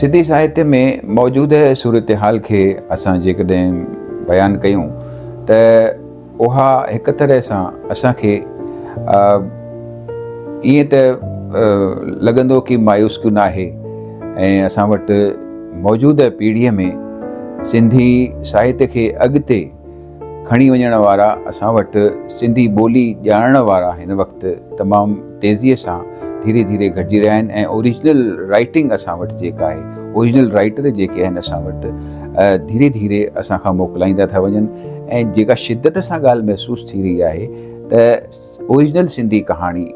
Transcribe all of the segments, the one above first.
सिंधी साहित्य में मौजूदह सूरत हाल खे असां जेकॾहिं बयानु कयूं त उहा हिक तरह सां असांखे ईअं त लॻंदो कि मायूसकुन आहे ऐं असां वटि मौजूदह पीढ़ीअ में सिंधी साहित्य खे अॻिते खणी वञण वारा, असां वटि सिंधी ॿोली ॼाणण वारा हिन वक़्तु तमामु तेज़ीअ सां धीरे धीरे घटिजी रहिया आहिनि। ऐं ओरिजिनल राइटिंग असां वटि जेका आहे, ओरिजिनल राइटर जेके आहिनि असां वटि धीरे धीरे असां खां मोकिलाईंदा था वञनि। ऐं जेका शिद्दत सां ॻाल्हि महसूसु थी रही आहे त ओरिजिनल सिंधी कहाणी,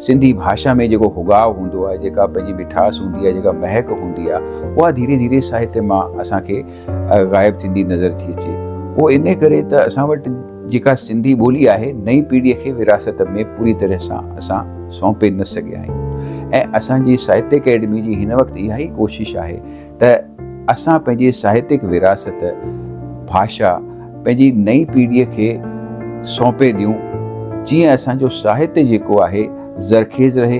सिंधी भाषा में जेको हुगाव हूंदो आहे, जेका पंहिंजी मिठास हूंदी आहे, जेका महक हूंदी आहे, उहा धीरे धीरे साहित्य मां असांखे ग़ाइबु थींदी नज़र थी अचे। उहो इन करे त असां वटि जेका सिंधी ॿोली आहे नई पीढ़ीअ खे विरासत में पूरी तरह सां असां सौंपे न सघिया आहियूं। ऐं असांजी साहित्य अकेडमी जी हिन वक़्तु इहा ई कोशिशि आहे त असां पंहिंजी साहित्यिक विरासत, भाषा पंहिंजी नई पीढ़ीअ खे सौंपे ॾियूं, जीअं असांजो साहित्य जेको आहे ज़रखेज़ रहे,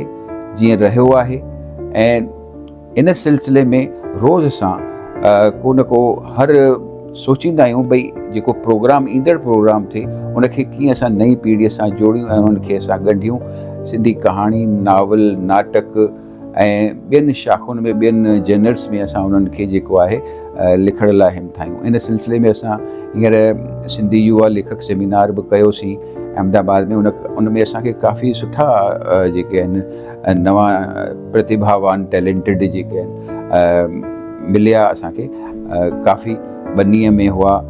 जीअं रहियो आहे। ऐं इन सिलसिले में रोज़ असां को न को हर सोचींदा आहियूं भई जेको प्रोग्राम, ईंदड़ प्रोग्राम थिए, उनखे कीअं असां नई पीढ़ीअ सां जोड़ियूं ऐं उनखे असां ॻंढियूं। सिंधी कहाणी, नावल, नाटक ऐं ॿियनि शाख़ुनि में, ॿियनि जनर्स में असां उन्हनि खे जेको आहे लिखण लाइ हिमथायूं। इन सिलसिले में असां हींअर सिंधी युवा लेखक सेमिनार बि कयोसीं अहमदाबाद में। उन में असांखे काफ़ी सुठा जेके आहिनि नवां प्रतिभावान, टैलेंटेड जेके आहिनि मिलिया असांखे। काफ़ी बनीअ में हुआ,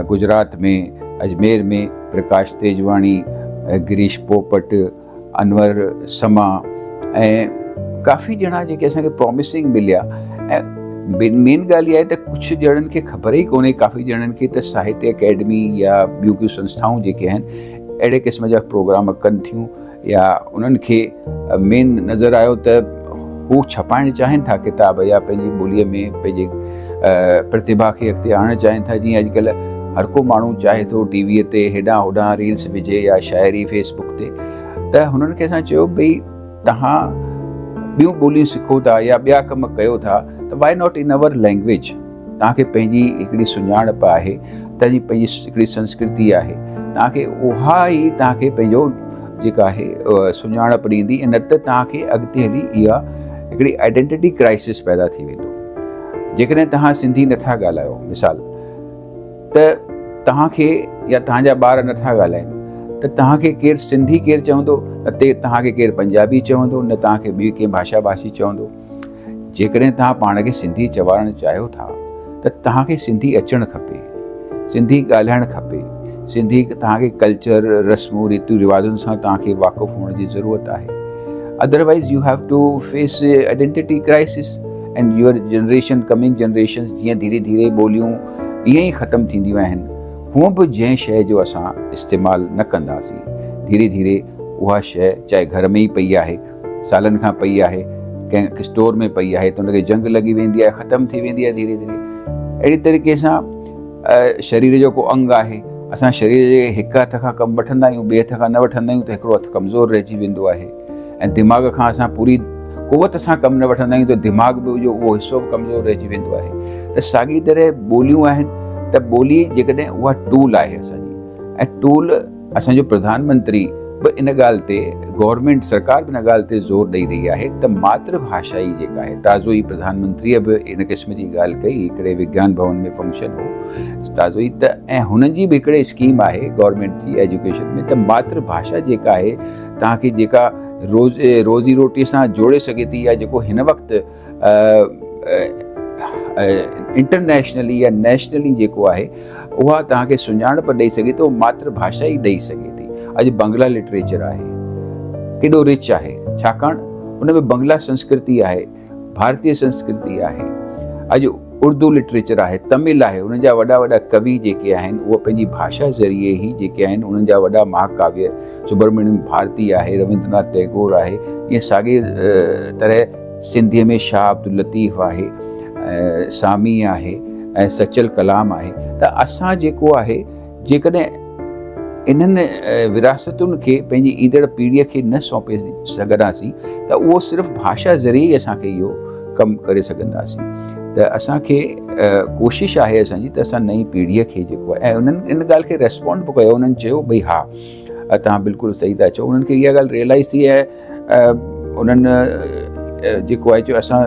गुजरात में, अजमेर में प्रकाश तेजवाणी, गिरीश पोपट, अनवर समा ऐं काफ़ी ॼणा जेके असांखे प्रॉमिसिंग मिलिया। ऐं मेन ॻाल्हि इहा आहे त कुझु ॼणनि खे ख़बर ई कोन्हे, काफ़ी ॼणनि खे त साहित्य अकेडमी या ॿियूं के संस्थाऊं जेके आहिनि अहिड़े क़िस्म जा प्रोग्राम कनि थियूं, या उन्हनि खे मेन नज़र आयो त हू छपाइणु चाहिनि था किताब, या पंहिंजी ॿोलीअ में पंहिंजे प्रतिभा खे अॻिते आणणु चाहिनि था। जीअं अॼुकल्ह हर को माण्हू चाहे थो टीवीअ ते हेॾां होॾां रील्स विझे या शाइरी फेसबुक ते, त हुननि खे असां चयो भई तव्हां ॿियूं ॿोलियूं सिखो था या ॿिया कम कयो था, त why not in our language. तव्हांखे पंहिंजी हिकिड़ी सुञाणप आहे, तव्हांजी पंहिंजी हिकिड़ी संस्कृति आहे, तव्हांखे उहा ई तव्हांखे पंहिंजो जेका आहे सुञाणप ॾींदी। न त तव्हांखे अॻिते हली इहा हिकिड़ी आइडेंटिटी क्राइसिस पैदा थी वेंदो। जेकॾहिं तव्हां सिंधी नथा ॻाल्हायो, मिसाल त तव्हांखे, या तव्हांजा ॿार नथा ॻाल्हाइनि, त तव्हांखे केरु सिंधी केरु चवंदो, न ते तव्हांखे केरु पंजाबी चवंदो, न तव्हांखे ॿी कंहिं भाषा भाषी चवंदो। जेकॾहिं तव्हां पाण खे सिंधी चवाइणु चाहियो था त तव्हांखे सिंधी अचणु खपे, सिंधी ॻाल्हाइणु खपे, सिंधी तव्हांखे कल्चर, रस्मूं, रीतियूं रिवाजनि सां तव्हांखे वाक़ुफ़ु हुअण जी ज़रूरत आहे। Otherwise you have to face identity crisis. And your generation, coming generation, जीअं धीरे धीरे ॿोलियूं ईअं ई ख़तमु थींदियूं आहिनि, हूअं बि जंहिं शइ जो असां इस्तेमालु न कंदासीं, धीरे धीरे उहा शइ चाहे घर में ई पई आहे, सालनि खां पई आहे, कंहिं स्टोर में पई आहे, त उनखे जंग लॻी वेंदी आहे, ख़तमु थी वेंदी आहे धीरे धीरे। अहिड़ी तरीक़े सां शरीर जो को अंग आहे, असां शरीर जे हिकु हथ खां कमु वठंदा आहियूं, ॿिए हथ खां न वठंदा आहियूं, त हिकिड़ो हथु कमज़ोर रहिजी वेंदो आहे। ऐं दिमाग़ खां असां पूरी क़ुवत सां कमु न वठंदा आहियूं, त दिमाग़ बि जो उहो हिसो बि कमज़ोर रहिजी वेंदो आहे। त साॻी तरह ॿोलियूं आहिनि, त ॿोली जेकॾहिं उहा टूल आहे असांजी, ऐं टूल असांजो प्रधानमंत्री बि इन ॻाल्हि ते, गवर्नमेंट सरकार बि इन ॻाल्हि ते ज़ोर ॾेई रही आहे त मातृभाषा ई जेका आहे, ताज़ो ई प्रधानमंत्रीअ बि इन क़िस्म जी ॻाल्हि कई, हिकिड़े विज्ञान भवन में फंक्शन हो ताज़ो ई, त ऐं हुननि जी बि हिकिड़े स्कीम आहे गवर्नमेंट जी एजुकेशन में, त मातृभाषा जेका आहे तव्हांखे जेका रोज़ी रोटीअ सां जोड़े सघे थी, या जेको हिन वक़्तु इंटरनेशनली या नेशनली जेको आहे उहा तव्हांखे सुञाणप ॾेई सघे थो, मातृभाषा ई ॾेई सघे थी। अॼु बंगला लिटरेचर आहे, केॾो रिच आहे, छाकाणि उन में बंगला संस्कृति आहे, भारतीय संस्कृति आहे। अॼु उर्दू लिटरेचर आहे, तमिल आहे, उन्हनि जा वॾा वॾा कवि जेके आहिनि उहे पंहिंजी भाषा ज़रिए ई जेके आहिनि, उन्हनि जा वॾा महाकाव्य, सुब्रमण्यम भारती आहे, रविंद्रनाथ टैगोर आहे, ईअं साॻे तरह सिंधीअ में शाह अब्दुल लतीफ़ आहे, सामी आहे ऐं सचल कलाम आहे। त असां जेको आहे जेकॾहिं इन्हनि विरासतुनि खे पंहिंजी ईंदड़ पीढ़ीअ खे न सौंपे सघंदासीं, त उहो सिर्फ़ु भाषा ज़रिए ई असांखे इहो कमु करे सघंदासीं। त असांखे कोशिशि आहे असांजी त असां नई पीढ़ीअ खे जेको आहे, ऐं उन्हनि इन ॻाल्हि खे रेस्पॉन्ड बि कयो, उन्हनि चयो भई हा तव्हां बिल्कुलु सही था चओ। उन्हनि खे इहा ॻाल्हि रियलाइज़ थी आहे, उन्हनि जेको आहे जो असां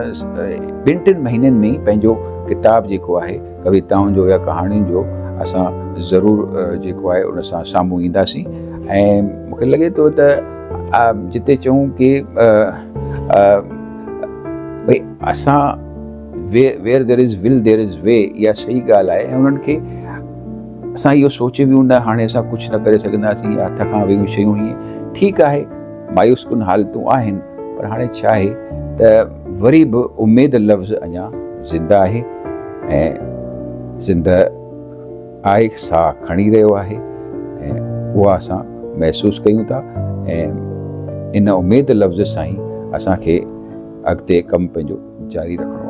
2-3 महीननि में ई पंहिंजो किताबु जेको आहे कविताउनि जो या कहाणियुनि जो असां ज़रूरु जेको आहे उन सां साम्हूं ईंदासीं। ऐं मूंखे लॻे थो त जिते चऊं कि भई असां where there is will there is way, इहा सही ॻाल्हि आहे। ऐं उन्हनि खे असां इहो सोचे बि न हाणे असां कुझु न करे सघंदासीं, हथ खां वियूं शयूं हीअं ठीकु आहे, मायूस कुन हालतूं आहिनि, पर हाणे छा आहे त वरी बि उमेद लफ़्ज़ अञा ज़िंदा आहे ऐं ज़िंदा आहे, साह खणी रहियो आहे ऐं उहा असां महसूसु कयूं था। ऐं इन उमेद लफ़्ज़ सां ई असांखे अॻिते कमु पंहिंजो जारी रखिणो आहे।